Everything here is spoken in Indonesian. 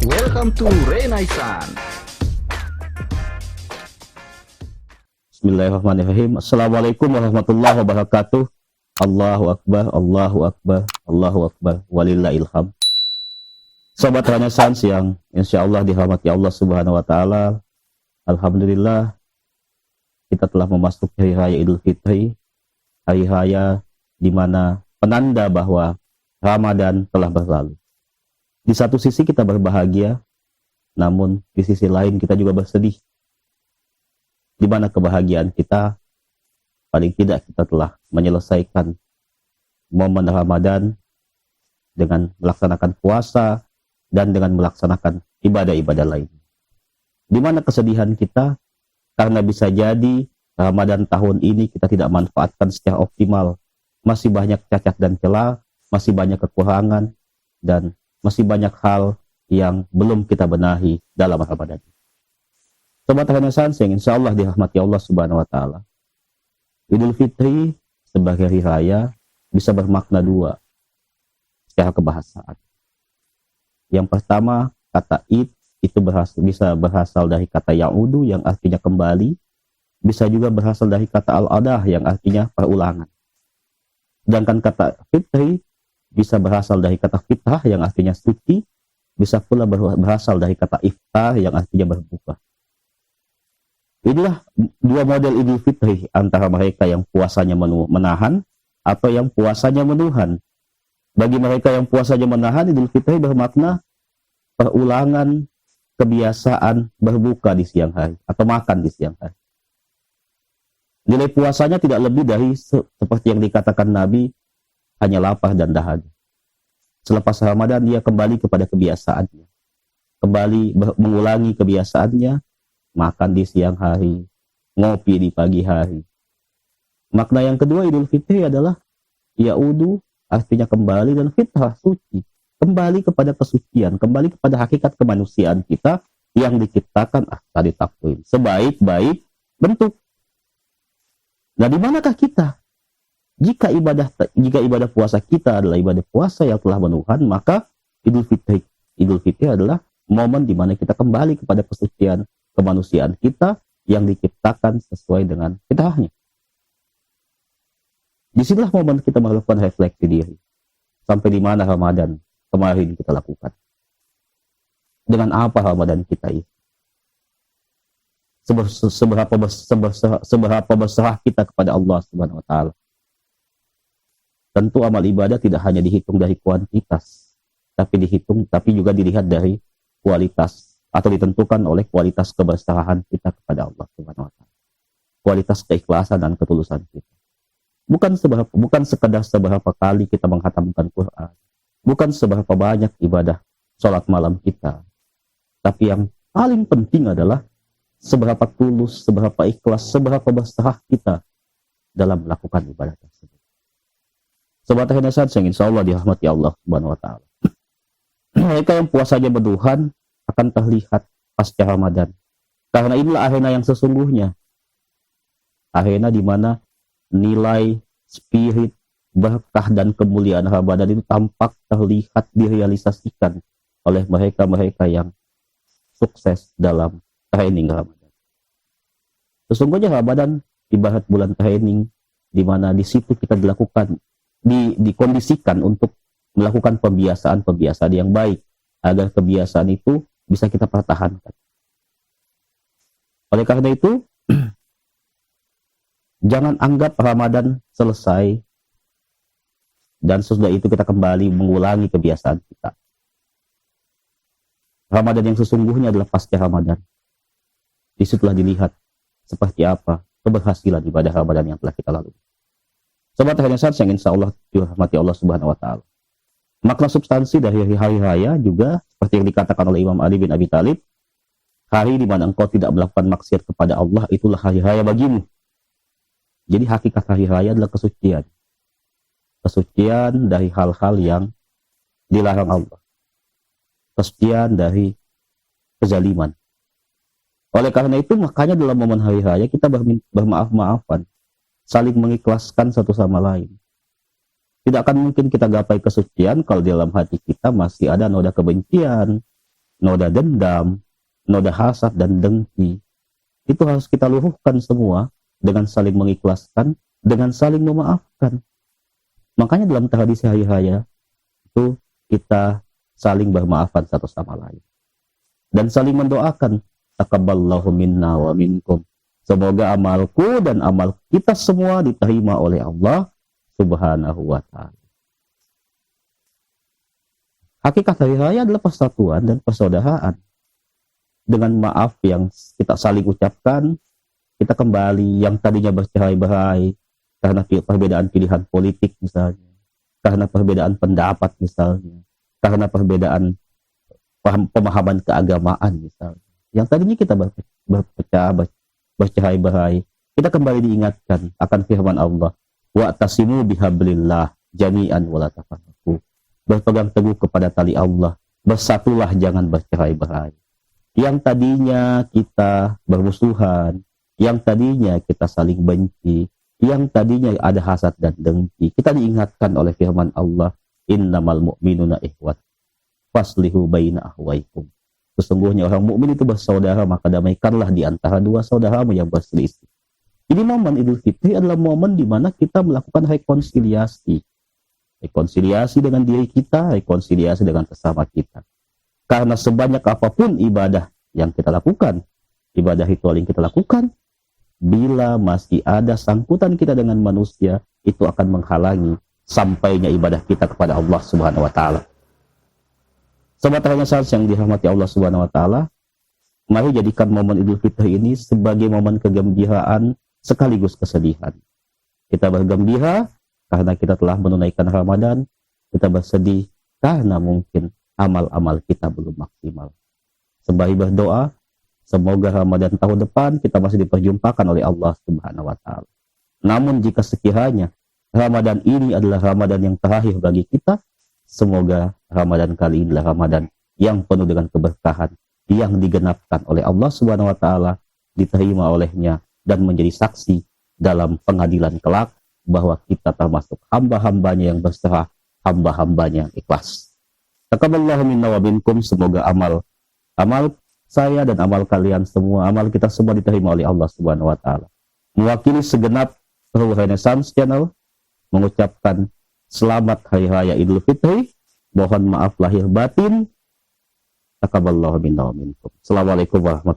Welcome to Renaissance. Bismillahirrahmanirrahim. Assalamualaikum warahmatullahi wabarakatuh. Allahu Akbar, Allahu Akbar, Allahu Akbar, walillahil hamd. Sobat Renaissance yang insya Allah dirahmati Allah Subhanahu wa Ta'ala, alhamdulillah kita telah memasuki hari raya Idul Fitri, hari raya di mana penanda bahwa Ramadan telah berlalu. Di satu sisi kita berbahagia, namun di sisi lain kita juga bersedih. Di mana kebahagiaan kita, paling tidak kita telah menyelesaikan momen Ramadan dengan melaksanakan puasa dan dengan melaksanakan ibadah-ibadah lain. Di mana kesedihan kita, karena bisa jadi Ramadan tahun ini kita tidak manfaatkan secara optimal. Masih banyak cacat dan celah, masih banyak kekurangan, dan masih banyak hal yang belum kita benahi dalam Ramadan. Sobat Renaissance yang insya Allah dirahmati Allah Subhanahu wa Ta'ala, Idul Fitri sebagai hari raya bisa bermakna dua secara kebahasaan. Yang pertama, kata id itu bisa berasal dari kata ya'udu yang artinya kembali, bisa juga berasal dari kata al-adah yang artinya perulangan. Sedangkan kata fitri bisa berasal dari kata fitrah yang artinya suci, bisa pula berasal dari kata iftar yang artinya berbuka. Inilah dua model Idul Fitri, antara mereka yang puasanya menahan atau yang puasanya menuhan. Bagi mereka yang puasanya menahan, Idul Fitri bermakna perulangan kebiasaan berbuka di siang hari atau makan di siang hari. Nilai puasanya tidak lebih dari seperti yang dikatakan Nabi, hanya lapar dan dahaga. Selepas Ramadan dia kembali kepada kebiasaannya, kembali mengulangi kebiasaannya, makan di siang hari, ngopi di pagi hari. Makna yang kedua Idul Fitri adalah ya'udu, artinya kembali, dan fitrah, suci, kembali kepada kesucian, kembali kepada hakikat kemanusiaan kita yang diciptakan tadi takwim sebaik-baik bentuk. Nah, di manakah kita? Jika ibadah puasa kita adalah ibadah puasa yang telah menuhan, maka Idul Fitri adalah momen di mana kita kembali kepada kesucian kemanusiaan kita yang diciptakan sesuai dengan fitrahnya. Disinilah momen kita melakukan refleksi diri. Sampai di mana Ramadan kemarin kita lakukan? Dengan apa Ramadan kita ini? Seberapa besar kita kepada Allah Subhanahu wa Ta'ala. Tentu amal ibadah tidak hanya dihitung dari kuantitas, tapi juga dilihat dari kualitas, atau ditentukan oleh kualitas keberserahan kita kepada Allah Subhanahu wa Ta'ala. Kualitas keikhlasan dan ketulusan kita. Bukan sekedar seberapa kali kita menghatamkan Quran, bukan seberapa banyak ibadah sholat malam kita, tapi yang paling penting adalah seberapa tulus, seberapa ikhlas, seberapa berserah kita dalam melakukan ibadah tersebut. Sobat Renaissance yang insya Allah dirahmati Allah Subhanahu wa Ta'ala. Mereka yang puasanya berduhan akan terlihat pasca Ramadan. Karena inilah arena yang sesungguhnya. Arena di mana nilai, spirit, berkah dan kemuliaan Ramadan itu tampak terlihat direalisasikan oleh mereka-mereka yang sukses dalam training Ramadan. Sesungguhnya Ramadan ibarat bulan training, di mana di situ kita dikondisikan untuk melakukan pembiasaan yang baik agar kebiasaan itu bisa kita pertahankan. Oleh karena itu, jangan anggap Ramadan selesai dan sesudah itu kita kembali mengulangi kebiasaan kita. Ramadan yang sesungguhnya adalah pasca Ramadan. Disitulah dilihat seperti apa keberhasilan ibadah Ramadan yang telah kita lalui. Sobat Renaissance yang insya Allah dirahmati Allah Subhanahu wa Ta'ala. Makna substansi dari hari raya juga seperti yang dikatakan oleh Imam Ali bin Abi Thalib, hari di mana engkau tidak melakukan maksiat kepada Allah, itulah hari raya bagimu. Jadi hakikat hari raya adalah kesucian. Kesucian dari hal-hal yang dilarang Allah. Kesucian dari kezaliman. Oleh karena itu, makanya dalam momen hari raya kita bermaaf-maafan, saling mengikhlaskan satu sama lain. Tidak akan mungkin kita gapai kesucian kalau di dalam hati kita masih ada noda kebencian, noda dendam, noda hasad dan dengki, itu harus kita luruhkan semua dengan saling mengikhlaskan, dengan saling memaafkan. Makanya dalam tradisi hari raya itu kita saling bermaafan satu sama lain dan saling mendoakan, taqabbalallahu minna wa minkum. Semoga amalku dan amal kita semua diterima oleh Allah Subhanahu wa taala. Hakikat hari raya adalah persatuan dan persaudaraan. Dengan maaf yang kita saling ucapkan, kita kembali yang tadinya bercerai-berai karena perbedaan pilihan politik misalnya, karena perbedaan pendapat misalnya, karena perbedaan pemahaman keagamaan misalnya. Yang tadinya kita berpecah, bercerai-berai, kita kembali diingatkan akan firman Allah, wa'tasimu bihablillah jami'an wa la tafarraqu. Berpegang teguh kepada tali Allah, bersatulah jangan bercerai-berai. Yang tadinya kita bermusuhan, yang tadinya kita saling benci, yang tadinya ada hasad dan dengki, kita diingatkan oleh firman Allah, innamal mu'minuna ikhwat faslihu baina ahwaikum. Sesungguhnya orang mukmin itu bersaudara, maka damaikanlah di antara dua saudaramu yang berselisih. Ini momen Idul Fitri adalah momen di mana kita melakukan rekonsiliasi. Rekonsiliasi dengan diri kita, rekonsiliasi dengan sesama kita. Karena sebanyak apapun ibadah yang kita lakukan, ibadah ritual yang kita lakukan, bila masih ada sangkutan kita dengan manusia, itu akan menghalangi sampainya ibadah kita kepada Allah Subhanahu wa taala. Sobat Renaissance yang dirahmati Allah Subhanahu wa taala, mari jadikan momen Idul Fitri ini sebagai momen kegembiraan sekaligus kesedihan. Kita bergembira karena kita telah menunaikan Ramadan, kita bersedih karena mungkin amal-amal kita belum maksimal. Sembari berdoa, semoga Ramadan tahun depan kita masih diperjumpakan oleh Allah Subhanahu wa taala. Namun jika sekiranya Ramadan ini adalah Ramadan yang terakhir bagi kita, semoga Ramadan kali ini adalah Ramadan yang penuh dengan keberkahan, yang digenapkan oleh Allah Subhanahu wa taala, diterima olehnya dan menjadi saksi dalam pengadilan kelak bahwa kita termasuk hamba-hambanya yang berserah, hamba-hambanya yang ikhlas. Taqabbalallahu minna wa minkum. Semoga amal saya dan amal kalian semua, amal kita semua diterima oleh Allah Subhanahu wa taala. Mewakili segenap kru Renaissance Channel mengucapkan selamat hari raya Idul Fitri. Mohon maaf lahir batin. Taqabbalallahu minna wa minkum. Assalamualaikum warahmatullahi wabarakatuh.